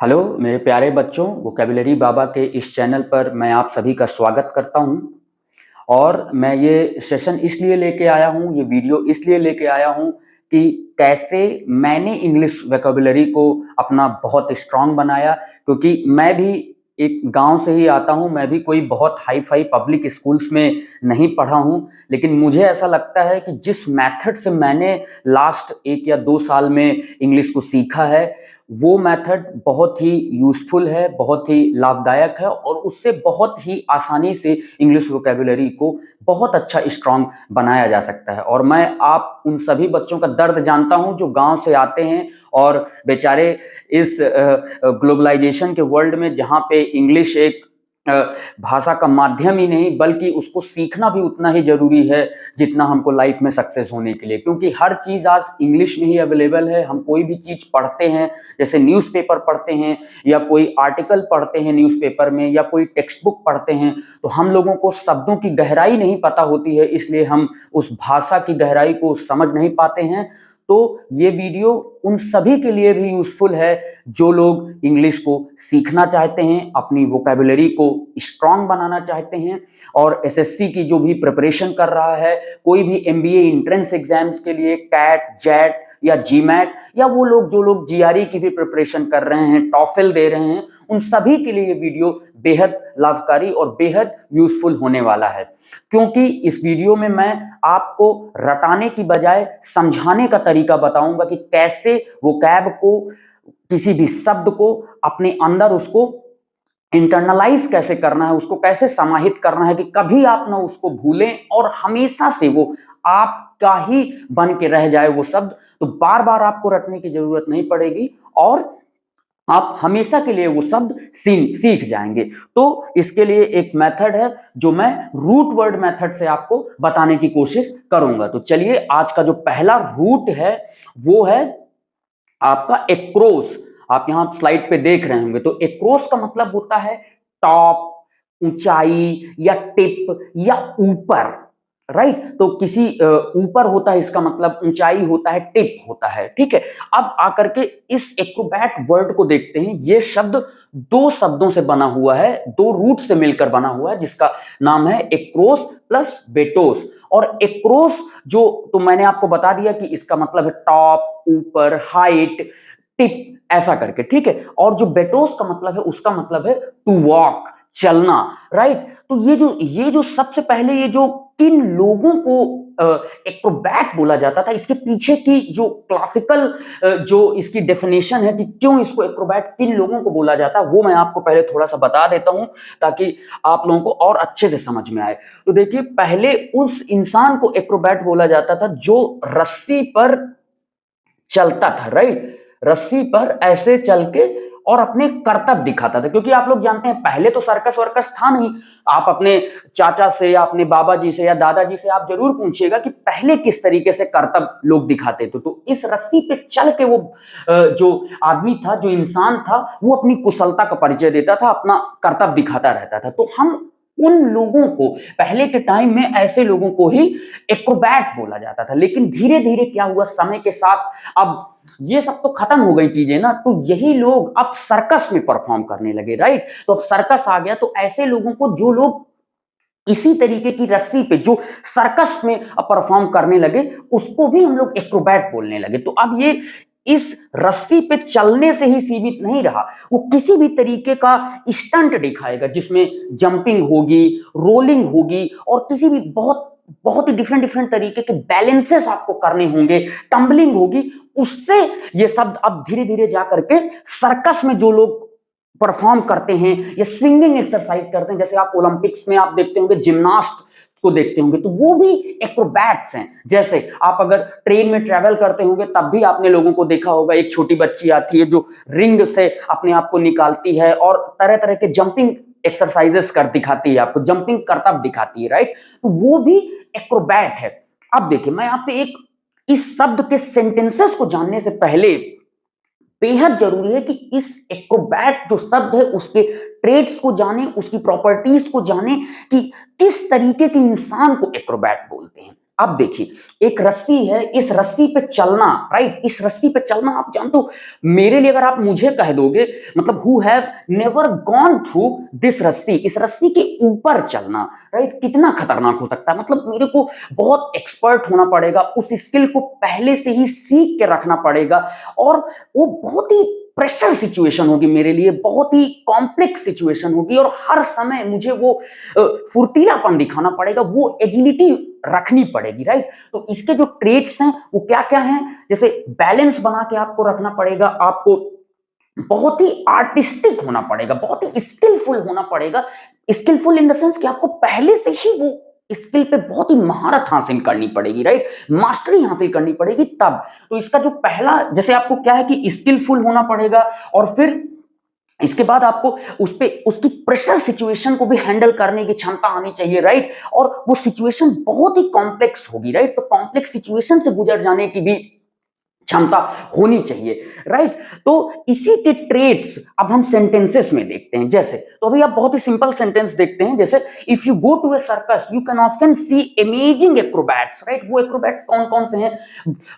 Hello मेरे प्यारे बच्चों, वोकैबुलरी बाबा के इस चैनल पर मैं आप सभी का स्वागत करता हूं। और मैं ये सेशन इसलिए लेके आया हूं, ये वीडियो इसलिए लेके आया हूं कि कैसे मैंने इंग्लिश वोकैबुलरी को अपना बहुत स्ट्रांग बनाया। क्योंकि मैं भी एक गांव से ही आता हूं, मैं भी कोई बहुत हाई फाई पब्लिक स्कूल्स में नहीं पढ़ा हूं। लेकिन मुझे ऐसा लगता है कि जिस मेथड से मैंने लास्ट 1 या 2 साल में इंग्लिश को सीखा है, वो मेथड बहुत ही यूजफुल है, बहुत ही लाभदायक है और उससे बहुत ही आसानी से इंग्लिश वोकैबुलरी को बहुत अच्छा स्ट्रांग बनाया जा सकता है। और मैं आप उन सभी बच्चों का दर्द जानता हूं जो गांव से आते हैं और बेचारे इस ग्लोबलाइजेशन के वर्ल्ड में, जहां पे इंग्लिश एक भाषा का माध्यम ही नहीं बल्कि उसको सीखना भी उतना ही जरूरी है जितना हमको लाइफ में सक्सेस होने के लिए। क्योंकि हर चीज आज इंग्लिश में ही अवेलेबल है। हम कोई भी चीज पढ़ते हैं, जैसे न्यूज़पेपर पढ़ते हैं या कोई आर्टिकल पढ़ते हैं न्यूज़पेपर में या कोई टेक्स्ट बुक पढ़ते हैं, तो हम लोगों को शब्दों की गहराई नहीं पता होती है, इसलिए हम उस भाषा की गहराई को समझ नहीं पाते हैं। तो ये वीडियो उन सभी के लिए भी यूजफुल है जो लोग इंग्लिश को सीखना चाहते हैं, अपनी वोकैबुलरी को स्ट्रांग बनाना चाहते हैं और एसएससी की जो भी प्रिपरेशन कर रहा है, कोई भी एमबीए एंट्रेंस एग्जाम्स के लिए, कैट, जेट या जीमैट, या वो लोग जो लोग जीआरई की भी प्रिपरेशन कर रहे हैं, टॉफल दे रहे हैं, उन सभी के लिए ये वीडियो बेहद लाभकारी और बेहद यूजफुल होने वाला है। क्योंकि इस वीडियो में मैं आपको रटाने की बजाय समझाने का तरीका बताऊंगा कि कैसे वोकैब को, किसी भी शब्द को अपने अंदर उसको इंटरनलाइज कैसे करना है, उसको कैसे समाहित करना है कि कभी आप ना उसको भूलें और हमेशा से वो आपका ही बन के रह जाए वो शब्द। तो बार बार आपको रटने की जरूरत नहीं पड़ेगी और आप हमेशा के लिए वो शब्द सीख जाएंगे। तो इसके लिए एक मेथड है जो मैं रूट वर्ड मेथड से आपको बताने की कोशिश करूंगा। तो चलिए, आज का जो पहला रूट है वो है आपका एक्रोस। आप यहां स्लाइड पे देख रहे होंगे, तो एक्रोस का मतलब होता है टॉप, ऊंचाई या टिप या ऊपर। राइट, तो किसी ऊपर होता है, इसका मतलब ऊंचाई होता है, टिप होता है। ठीक है, अब आकर के इस एक्रोबैट वर्ड को देखते हैं। ये शब्द दो शब्दों से बना हुआ है, दो रूट से मिलकर बना हुआ है, जिसका नाम है एक्रोस प्लस बेटोस। और एक्रोस जो, तो मैंने आपको बता दिया कि इसका मतलब है टॉप, ऊपर, हाइट, टिप, ऐसा करके। ठीक है, और जो बेटोस का मतलब है, उसका मतलब है टू वॉक, चलना। राइट, तो ये जो सबसे पहले ये जो किन लोगों को एक्रोबैट बोला जाता था, इसके पीछे की जो क्लासिकल जो इसकी डेफिनेशन है कि क्यों इसको एक्रोबैट किन लोगों को बोला जाता है, वो मैं आपको पहले थोड़ा सा बता देता हूं ताकि आप लोगों को और अच्छे से समझ में आए। तो देखिए, पहले उस इंसान को एक्रोबैट बोला जाता था जो रस्सी पर चलता था। राइट, रस्सी पर ऐसे चल के और अपने करतब दिखाता था। क्योंकि आप लोग जानते हैं पहले तो सर्कस वर्कस था नहीं। आप अपने चाचा से या अपने बाबा जी से या दादाजी से आप जरूर पूछिएगा कि पहले किस तरीके से करतब लोग दिखाते थे। तो इस रस्सी पे चल के वो जो आदमी था, जो इंसान था, वो अपनी कुशलता का परिचय देता था, अपना करतब दिखाता रहता था। तो हम उन लोगों को, पहले के टाइम में ऐसे लोगों को ही एक्रोबैट बोला जाता था। लेकिन धीरे धीरे क्या हुआ, समय के साथ अब ये सब तो खत्म हो गई चीजें ना, तो यही लोग अब सर्कस में परफॉर्म करने लगे। राइट, तो अब सर्कस आ गया, तो ऐसे लोगों को, जो लोग इसी तरीके की रस्सी पे जो सर्कस में परफॉर्म करने लगे, उसको भी हम लोग एक्रोबैट बोलने लगे। तो अब ये इस रस्सी पे चलने से ही सीमित नहीं रहा, वो किसी भी तरीके का स्टंट दिखाएगा जिसमें जंपिंग होगी, रोलिंग होगी और किसी भी बहुत बहुत ही डिफरेंट डिफरेंट तरीके के बैलेंसेस आपको करने होंगे, टम्बलिंग होगी। उससे ये शब्द अब धीरे धीरे जाकर के सर्कस में जो लोग परफॉर्म करते हैं या स्विंगिंग एक्सरसाइज करते हैं, जैसे आप ओलंपिक्स में आप देखते होंगे जिम्नास्ट को देखते होंगे, तो वो भी एक्रोबैट्स हैं। जैसे आप अगर ट्रेन में ट्रेवल करते होंगे तब भी आपने लोगों को देखा होगा, एक छोटी बच्ची आती है जो रिंग से अपने आप को निकालती है और तरह तरह के जंपिंग एक्सरसाइजेस कर दिखाती है, आपको जंपिंग करतब दिखाती है। राइट, तो वो भी एक्रोबैट है। अब देखिए, मैं आपसे एक, इस शब्द के सेंटेंसेस को जानने से पहले बेहद जरूरी है कि इस एक्रोबैट जो शब्द है उसके ट्रेड्स को जाने, उसकी प्रॉपर्टीज को जाने कि किस तरीके के इंसान को एक्रोबैट बोलते हैं। अब देखिए एक रस्सी है, इस रस्सी पे चलना, राइट, इस रस्सी पे चलना आप जानते हो, मेरे लिए अगर आप मुझे कह दोगे मतलब who have never gone through this रस्सी, इस रस्सी के ऊपर चलना, राइट, कितना खतरनाक हो सकता है। मतलब मेरे को बहुत एक्सपर्ट होना पड़ेगा, उस स्किल को पहले से ही सीख के रखना पड़ेगा, और वो बहुत ही प्रेशर सिचुएशन होगी मेरे लिए, बहुत ही कॉम्प्लेक्स सिचुएशन होगी, और हर समय मुझे वो फुर्तीलापन दिखाना पड़ेगा, वो एजिलिटी रखनी पड़ेगी, राइट। तो इसके जो ट्रेट्स हैं वो क्या क्या हैं, जैसे बैलेंस बना के आपको रखना पड़ेगा, आपको बहुत ही आर्टिस्टिक होना पड़ेगा, बहुत ही स्किलफुल होना पड़ेगा। स्किलफुल इन द सेंस कि आपको पहले से ही वो स्किल पे बहुत ही महारत हासिल करनी पड़ेगी, राइट, मास्टरी हासिल करनी पड़ेगी तब। तो इसका जो पहला, जैसे आपको क्या है कि स्किलफुल होना पड़ेगा, और फिर इसके बाद आपको उस पे उसकी प्रेशर सिचुएशन को भी हैंडल करने की क्षमता आनी चाहिए, राइट। और वो सिचुएशन बहुत ही कॉम्प्लेक्स होगी, राइट, तो कॉम्प्लेक्स सिचुएशन से गुजर जाने की भी क्षमता होनी चाहिए, राइट। तो इसी के ट्रेट्स अब हम सेंटेंसेस में देखते हैं। जैसे तो अभी आप बहुत ही सिंपल सेंटेंस देखते हैं, जैसे if you go to a circus you can often see amazing acrobats, right. वो एक्रोबैट्स कौन कौन से हैं,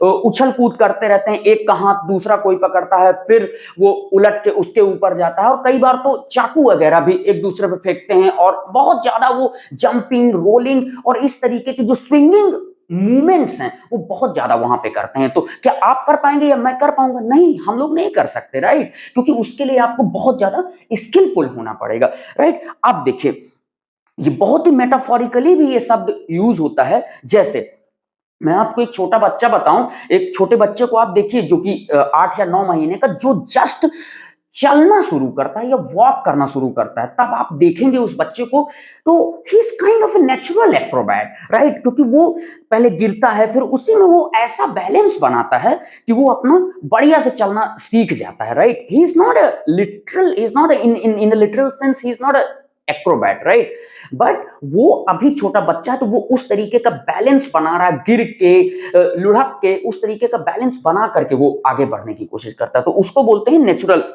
उछल कूद करते रहते हैं, एक का हाथ दूसरा कोई पकड़ता है, फिर वो उलट के उसके ऊपर जाता है, और कई बार तो चाकू वगैरह भी एक दूसरे पे फेंकते हैं, और बहुत ज्यादा वो जंपिंग, रोलिंग और इस तरीके की जो स्विंगिंग मूवमेंट्स हैं वो बहुत ज्यादा वहां पे करते हैं। तो क्या आप कर पाएंगे या मैं कर पाऊंगा? नहीं, हम लोग नहीं कर सकते, राइट, क्योंकि उसके लिए आपको बहुत ज्यादा स्किलफुल होना पड़ेगा, राइट। आप देखिए ये बहुत ही मेटाफोरिकली भी ये शब्द यूज होता है। जैसे मैं आपको एक छोटा बच्चा बताऊं, एक छोटे बच्चे को आप देखिए जो कि 8 या 9 महीने का, जो जस्ट चलना शुरू करता है या वॉक करना शुरू करता है, तब आप देखेंगे उस बच्चे को, तो he is kind of a natural Acrobat, right, क्योंकि वो पहले गिरता है, फिर उसी में वो ऐसा बैलेंस बनाता है कि वो अपना बढ़िया से चलना सीख जाता है, right. He is not a literal, he is not in the literal sense, he is not a Acrobat, right, but वो अभी छोटा बच्चा है, तो वो उस तरीके का बैलेंस बना रहा है, गिर के लुढ़क के उस तरीके का बैलेंस बना करके वो आगे बढ़ने की कोशिश करता है, तो उसको बोलते हैं natural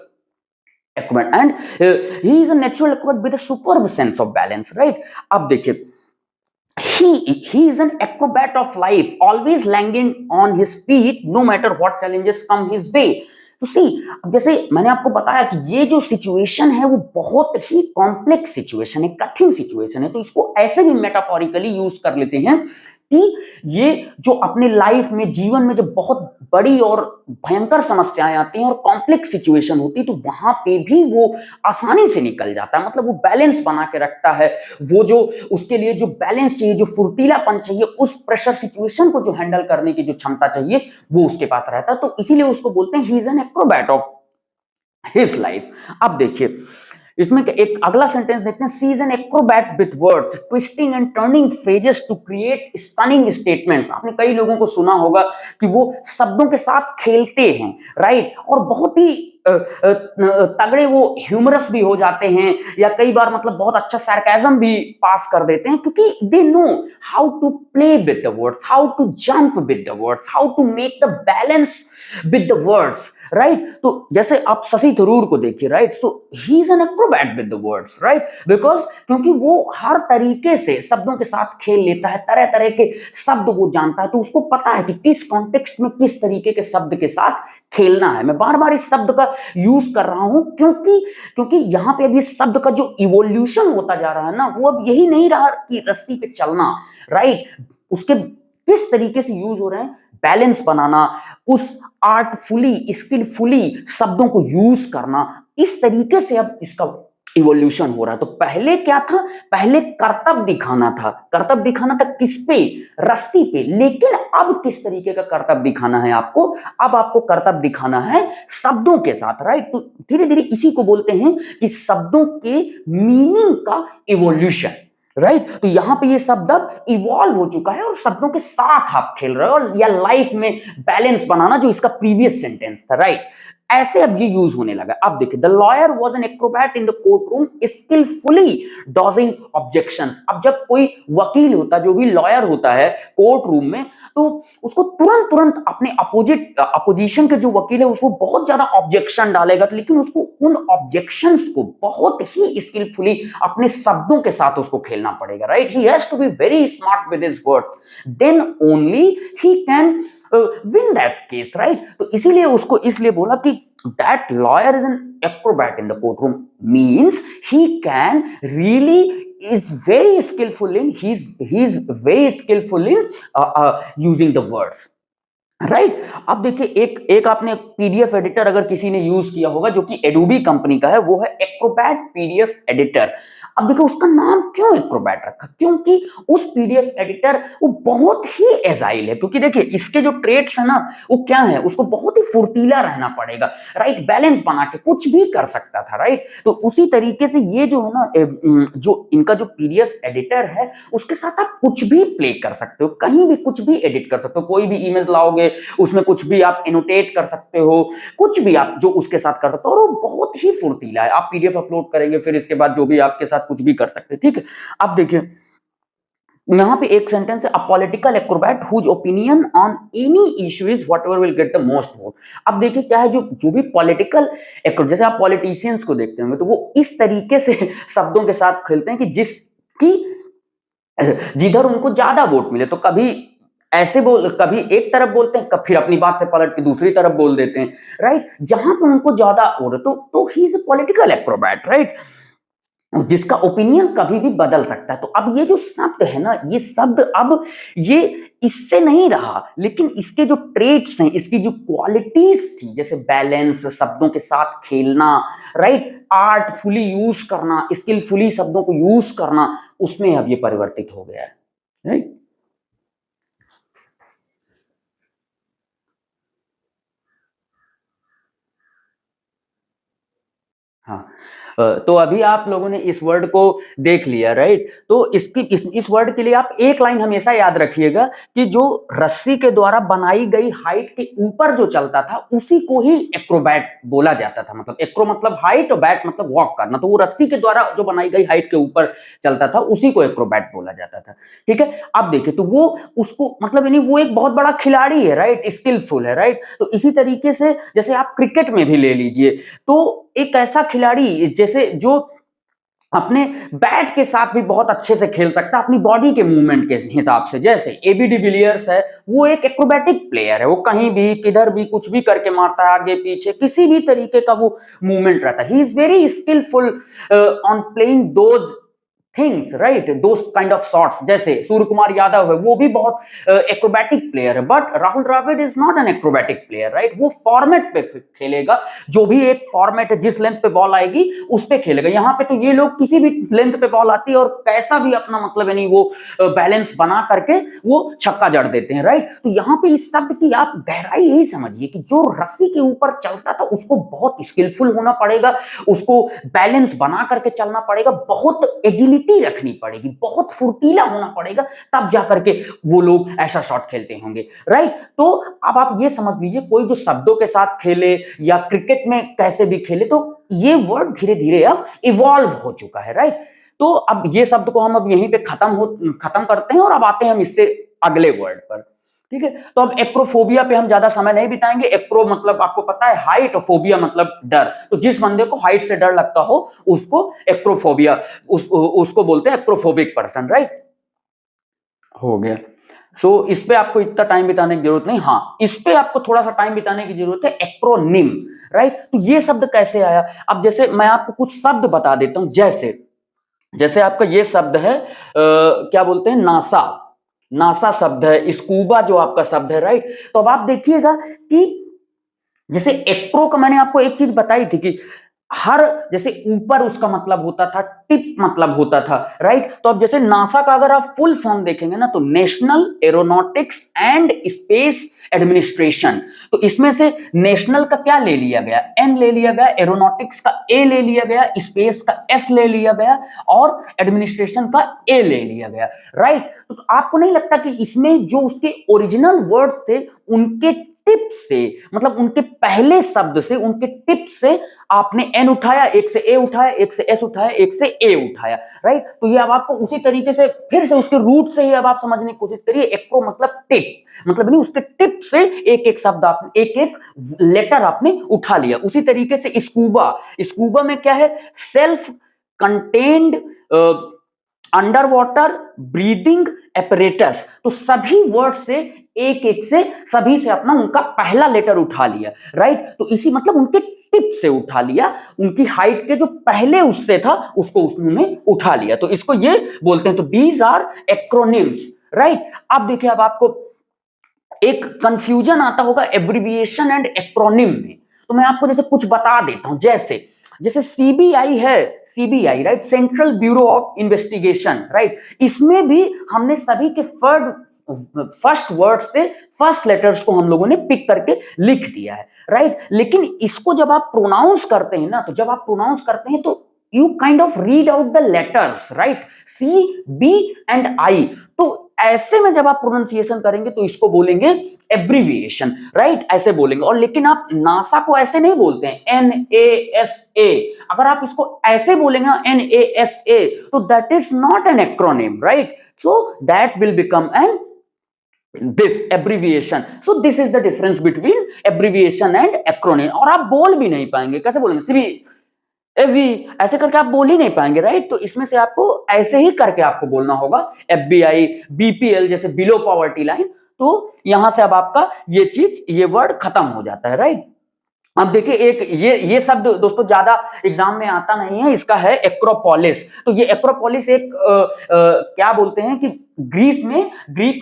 acrobat, and he is a natural acrobat with a superb sense of balance, right। अब देखिए he is an acrobat of life, always landing on his feet no matter what challenges come his way। तो सी, जैसे मैंने आपको बताया कि ये जो सिचुएशन है वो बहुत ही कॉम्प्लेक्स सिचुएशन है, कठिन सिचुएशन है, तो इसको ऐसे भी मेटाफोरिकली यूज कर लेते हैं कि ये जो अपने लाइफ में, जीवन में जब बहुत बड़ी और भयंकर समस्याएं आती हैं और कॉम्प्लेक्स सिचुएशन होती है, तो वहां पे भी वो आसानी से निकल जाता है, मतलब वो बैलेंस बना के रखता है, वो जो उसके लिए जो बैलेंस चाहिए, जो फुर्तीलापन चाहिए, उस प्रेशर सिचुएशन को जो हैंडल करने की जो क्षमता चाहिए वो उसके पास रहता है, तो इसीलिए उसको बोलते हैं he is an acrobat of his life. अब देखिए इसमें एक अगला सेंटेंस देखते हैं, she is an acrobat with words twisting and turning phrases to create stunning statements. आपने कई लोगों को सुना होगा कि वो शब्दों के साथ खेलते हैं, राइट, और बहुत ही तगड़े वो ह्यूमरस भी हो जाते हैं, या कई बार मतलब बहुत अच्छा सार्केज्म भी पास कर देते हैं, क्योंकि they know how to play with the words, how to jump with the words, how to make the balance with the words, right. तो जैसे आप शशि थरूर को देखिए, right, so he is an acrobat with the words, right, because क्योंकि वो हर तरीके से शब्दों के साथ खेल लेता है, तरह तरह के शब्द वो जानता है, तो उसको पता है कि किस कॉन्टेक्स्ट में किस तरीके के शब्द के साथ खेलना है। मैं बार बार इस शब्द का यूज कर रहा हूं क्योंकि यहां पे अभी शब्द का जो इवोल्यूशन होता जा रहा है ना, वो अब यही नहीं रहा कि रस्सी पे चलना, राइट, उसके किस तरीके से यूज हो रहे हैं, बैलेंस बनाना, उस आर्टफुली, स्किलफुली शब्दों को यूज करना, इस तरीके से अब इसका इवोल्यूशन हो रहा है। तो पहले क्या था, पहले कर्तव्य दिखाना था, कर्तव्य दिखाना था किस पे, रस्सी पे, लेकिन अब किस तरीके का कर्तव्य दिखाना है आपको, अब आपको कर्तव्य दिखाना है शब्दों के साथ, राइट। तो धीरे धीरे इसी को बोलते हैं कि शब्दों के मीनिंग का इवोल्यूशन, राइट। तो यहां पे ये शब्द अब इवॉल्व हो चुका है और शब्दों के साथ आप खेल रहे हो, और या लाइफ में बैलेंस बनाना, जो इसका प्रीवियस सेंटेंस था, राइट। ऐसे अब ये यूज होने लगा। अब देखिए, the lawyer was an acrobat in the court room skilfully dodging objection. अब जब कोई वकील होता, जो भी लॉयर होता है कोर्ट रूम में, तो उसको तुरंत तुरंत अपने अपोजिशन के जो वकील है उसको बहुत ज्यादा ऑब्जेक्शन डालेगा, लेकिन उसको उन ऑब्जेक्शंस को बहुत ही स्किलफुली अपने शब्दों के साथ उसको खेलना पड़ेगा, right? He has to be very smart with his words, then only he can win that case, right? तो इसीलिए उसको इसलिए बोला कि that lawyer is an acrobat in the court room, means he can really is very skillful in he's very skillful in using the words, right? अब देखिए, एक आपने पीडीएफ एडिटर अगर किसी ने यूज किया होगा जो कि एडोबी कंपनी का है, वो है एक्रोबैट पीडीएफ एडिटर। अब देखो उसका नाम क्यों एक्रोबैट रखा, क्योंकि उस पीडीएफ एडिटर वो बहुत ही एजाइल है, क्योंकि देखिए इसके जो ट्रेट्स है ना, वो क्या है, उसको बहुत ही फुर्तीला रहना पड़ेगा, राइट? बैलेंस बना के कुछ भी कर सकता था, राइट? तो उसी तरीके से ये जो है ना, जो इनका जो पीडीएफ एडिटर है, उसके साथ आप कुछ भी प्ले कर सकते हो, कहीं भी कुछ भी एडिट कर सकते हो, कोई भी इमेज लाओगे उसमें कुछ भी आप एनोटेट कर सकते हो, कुछ भी आप जो उसके साथ कर सकते हो, और वो बहुत ही फुर्तीला है। आप पीडीएफ अपलोड करेंगे, फिर इसके बाद जो भी आपके साथ कुछ भी कर सकते हैं, ठीक है? अब देखिए यहां पे एक सेंटेंस है, a political acrobat whose opinion on any issue is whatever will get the most vote. अब देखिए क्या है, जो भी पॉलिटिकल एक्रोबैट, जैसे आप पॉलिटिशियंस को देखते होंगे, तो वो इस तरीके से शब्दों के साथ खेलते हैं कि जिसकी जिधर उनको ज्यादा वोट मिले, तो कभी ऐसे बोल, कभी एक तरफ बोलते हैं, फिर अपनी बात से पलट के दूसरी तरफ बोल देते हैं, राइट? जहां पे उनको ज्यादा वोट, तो he is a political Acrobat, right? जिसका ओपिनियन कभी भी बदल सकता है। तो अब ये जो शब्द है ना, ये शब्द अब ये इससे नहीं रहा, लेकिन इसके जो ट्रेट्स हैं, इसकी जो क्वालिटीज थी, जैसे बैलेंस, शब्दों के साथ खेलना, राइट, आर्टफुली यूज करना, स्किलफुली शब्दों को यूज करना, उसमें अब ये परिवर्तित हो गया है, राइट? हाँ, तो अभी आप लोगों ने इस वर्ड को देख लिया, राइट? तो इस वर्ड के लिए आप एक लाइन हमेशा याद रखिएगा कि जो रस्सी के द्वारा बनाई गई हाइट के ऊपर जो चलता था, उसी को ही एक्रोबैट बोला जाता था। मतलब एक्रो मतलब हाइट और बैट मतलब वॉक करना, तो वो रस्सी के द्वारा जो बनाई गई हाइट के ऊपर चलता था, उसी को एक्रोबैट बोला जाता था, ठीक है? अब देखिए, तो वो उसको मतलब यानी वो एक बहुत बड़ा खिलाड़ी है, राइट? स्किलफुल है, राइट? तो इसी तरीके से जैसे आप क्रिकेट में भी ले लीजिए, तो एक ऐसा खिलाड़ी जैसे जो अपने बैट के साथ भी बहुत अच्छे से खेल सकता है, अपनी बॉडी के मूवमेंट के हिसाब से, जैसे एबी डिविलियर्स है, वो एक एक्रोबैटिक प्लेयर है, वो कहीं भी किधर भी कुछ भी करके मारता है, आगे पीछे किसी भी तरीके का वो मूवमेंट रहता है। He is very skillful on playing those things, right? Those kind of shots. जैसे सूर्य कुमार यादव है, वो भी बहुत एक्रोबैटिक प्लेयर है, but Rahul Dravid is not an acrobatic player, right? वो फॉर्मेट पे खेलेगा, जो भी एक फॉर्मेट है, जिस लेंथ पे बॉल आएगी उस पे खेलेगा। यहाँ पे तो ये लोग किसी भी लेंथ पे बॉल आती है और कैसा भी अपना मतलब यानी वो बैलेंस बना करके वो छक्का जड़ देते हैं, राइट? तो यहाँ पे इस शब्द की आप गहराई यही समझिए कि जो रस्सी के ऊपर चलता था उसको बहुत स्किलफुल होना पड़ेगा, उसको बैलेंस बना करके चलना पड़ेगा, बहुत एजिलिटी रखनी पड़ेगी, बहुत फुर्तीला होना पड़ेगा, तब जाकर के वो लोग ऐसा शॉट खेलते होंगे, राइट? तो अब आप ये समझ लीजिए, कोई जो शब्दों के साथ खेले या क्रिकेट में कैसे भी खेले, तो ये वर्ड धीरे धीरे अब इवॉल्व हो चुका है, राइट? तो अब ये शब्द को हम अब यहीं पे खत्म करते हैं और अब आते हैं हम इससे अगले वर्ड पर, ठीक है? तो अब एक्रोफोबिया पे हम ज्यादा समय नहीं बिताएंगे। एक्रो मतलब आपको पता है हाइट, और फोबिया मतलब डर। तो जिस बंदे को हाइट से डर लगता हो उसको एक्रोफोबिया, उसको बोलते हैं एक्रोफोबिक पर्सन, राइट? हो गया। सो इस पे आपको इतना टाइम बिताने की जरूरत नहीं। हाँ, इस पे आपको थोड़ा सा टाइम बिताने की जरूरत है, एक्रोनिम, राइट? तो ये शब्द कैसे आया? अब जैसे मैं आपको कुछ शब्द बता देता हूं, जैसे जैसे आपका ये शब्द है, क्या बोलते हैं, नासा। नासा शब्द है, स्कूबा जो आपका शब्द है, राइट? तो अब आप देखिएगा कि जैसे एक्रो का मैंने आपको एक चीज बताई थी कि हर, जैसे ऊपर उसका मतलब होता था, टिप मतलब होता था, राइट? तो अब जैसे नासा का अगर आप फुल फॉर्म देखेंगे ना, तो national aeronautics and space administration. तो इसमें से नेशनल का क्या ले लिया गया? एन ले लिया गया, एरोनॉटिक्स का ए ले लिया गया, स्पेस का एस ले लिया गया, और एडमिनिस्ट्रेशन का ए ले लिया गया, राइट? तो आपको नहीं लगता कि इसमें जो उसके ओरिजिनल वर्ड्स थे उनके टिप से, मतलब उनके पहले शब्द से, उनके टिप से आपने एन उठाया, एक से ए उठाया, एक से एस उठाया, एक से ए उठाया, राइट। तो ये अब आपको उसी तरीके से फिर से उसके रूट से ही अब आप समझने की कोशिश करिए। एक्रो मतलब टिप, मतलब नहीं, उसके टिप से एक एक शब्द आपने, एक एक लेटर आपने उठा लिया। उसी तरीके से स्कूबा, स्कूबा में क्या है, self contained under water breathing apparatus. तो सभी वर्ड से एक एक से, सभी से अपना उनका पहला लेटर उठा लिया, राइट। तो इसी मतलब उनके टिप से उठा लिया, उनकी हाइट के जो पहले उससे था उसको उसने उठा लिया, तो इसको ये बोलते हैं। तो दीज आर एक्रोनिम्स, राइट। अब देखिए, अब आपको एक कंफ्यूजन आता होगा एब्रिविएशन एंड एक्रोनिम में, तो मैं आपको जैसे कुछ बता देता हूं। जैसे जैसे सीबीआई है, CBI, right, central bureau of investigation, right. इसमें भी हमने सभी के फर्स्ट वर्ड से फर्स्ट लेटर्स को हम लोगों ने पिक करके लिख दिया है, राइट। लेकिन इसको जब आप प्रोनाउंस करते हैं ना, तो जब आप प्रोनाउंस करते हैं तो you kind of read out the letters, right, C, B and I। तो ऐसे में जब आप प्रोनाउंसिएशन करेंगे तो इसको बोलेंगे एब्रिविएशन, राइट, ऐसे बोलेंगे। और लेकिन आप नासा को ऐसे नहीं बोलते हैं, NASA। अगर आप इसको ऐसे बोलेंगे ना, NASA, तो that is not N acronym, right. So that will become an this abbreviation। so this is the difference between abbreviation and acronym। और आप बोल भी नहीं पाएंगे, कैसे बोलेंगे, सिर्फ एवी ऐसे करके आप बोल ही नहीं पाएंगे, राइट। तो इसमें से आपको ऐसे ही करके आपको बोलना होगा, FBI, BPL जैसे बिलो पॉवर्टी लाइन। तो यहां से अब आपका ये चीज, ये वर्ड खत्म हो जाता है, राइट। अब देखिए, एक ये शब्द दोस्तों ज्यादा एग्जाम में आता नहीं है, इसका है एक्रोपोलिस। तो ये एक्रोपोलिस एक क्या बोलते हैं कि ग्रीक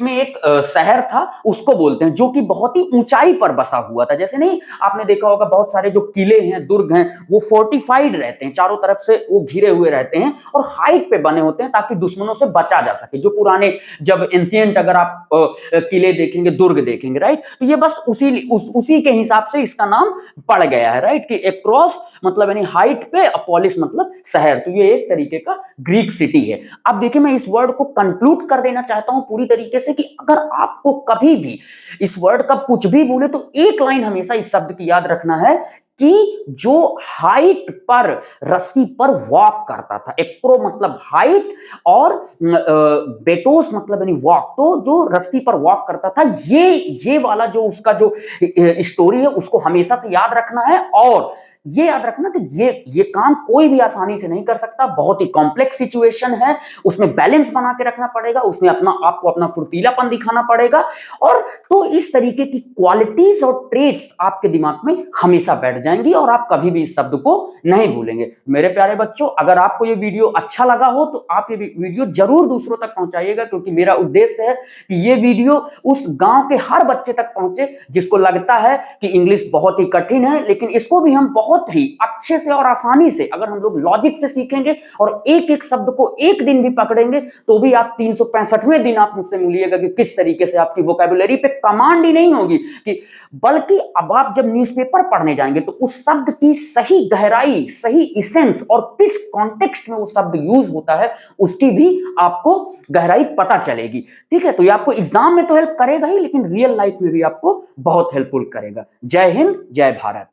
में एक शहर था, उसको बोलते हैं, जो कि बहुत ही ऊंचाई पर बसा हुआ था। जैसे नहीं, आपने देखा होगा बहुत सारे जो किले हैं, दुर्ग हैं, वो फोर्टिफाइड रहते हैं, चारों तरफ से वो घिरे हुए रहते हैं और हाइट पे बने होते हैं ताकि दुश्मनों से बचा जा सके। जो पुराने, जब एंशिएंट अगर आप किले देखेंगे, दुर्ग देखेंगे, राइट, तो ये बस उसी के हिसाब से इसका नाम पड़ गया है, राइट, कि एक्रॉस मतलब यानी हाइट पे, अपोलिस मतलब शहर। तो ये एक तरीके का ग्रीक सिटी है। अब देखिए, मैं इस वर्ड को कंक्लूड कर देना चाहता हूं पूरी तरीके से, कि अगर आपको कभी भी इस वर्ड का कुछ भी बोले तो एक लाइन हमेशा इस शब्द की याद रखना है कि जो हाइट पर, रस्सी पर वॉक करता था। एक्रो मतलब हाइट और बेटोस मतलब यानी वॉक, तो जो रस्सी पर वॉक करता था, ये वाला जो उसका जो स्टोरी है उसको हमेशा से याद रखना है। और ये याद रखना कि ये काम कोई भी आसानी से नहीं कर सकता, बहुत ही कॉम्प्लेक्स सिचुएशन है, उसमें बैलेंस बना के रखना पड़ेगा, उसमें आपको अपना फुर्तीलापन दिखाना पड़ेगा। और तो इस तरीके की क्वालिटीज और ट्रेट्स आपके दिमाग में हमेशा बैठ जाएंगी और आप कभी भी इस शब्द को नहीं भूलेंगे। मेरे प्यारे बच्चों, अगर आपको ये वीडियो अच्छा लगा हो तो आप ये वीडियो जरूर दूसरों तक पहुंचाइएगा, क्योंकि मेरा उद्देश्य है कि ये वीडियो उस गांव के हर बच्चे तक पहुंचे जिसको लगता है कि इंग्लिश बहुत ही कठिन है, लेकिन इसको भी हम बहुत ही अच्छे से और आसानी से, अगर हम लोग लॉजिक से सीखेंगे और एक एक शब्द को एक दिन भी पकड़ेंगे, तो भी आप 365वें दिन आप मुझसे मिलिएगा कि किस तरीके से आपकी वोकैबुलरी पे कमांड ही नहीं होगी, कि बल्कि अब आप जब न्यूज़पेपर पढ़ने जाएंगे तो उस शब्द की सही गहराई, सही इसेंस और किस कॉन्टेक्स्ट में वो शब्द यूज होता है, उसकी भी आपको गहराई पता चलेगी। ठीक है, तो ये आपको एग्जाम में तो हेल्प करेगा ही, लेकिन रियल लाइफ में भी आपको बहुत हेल्पफुल करेगा। जय हिंद, जय भारत।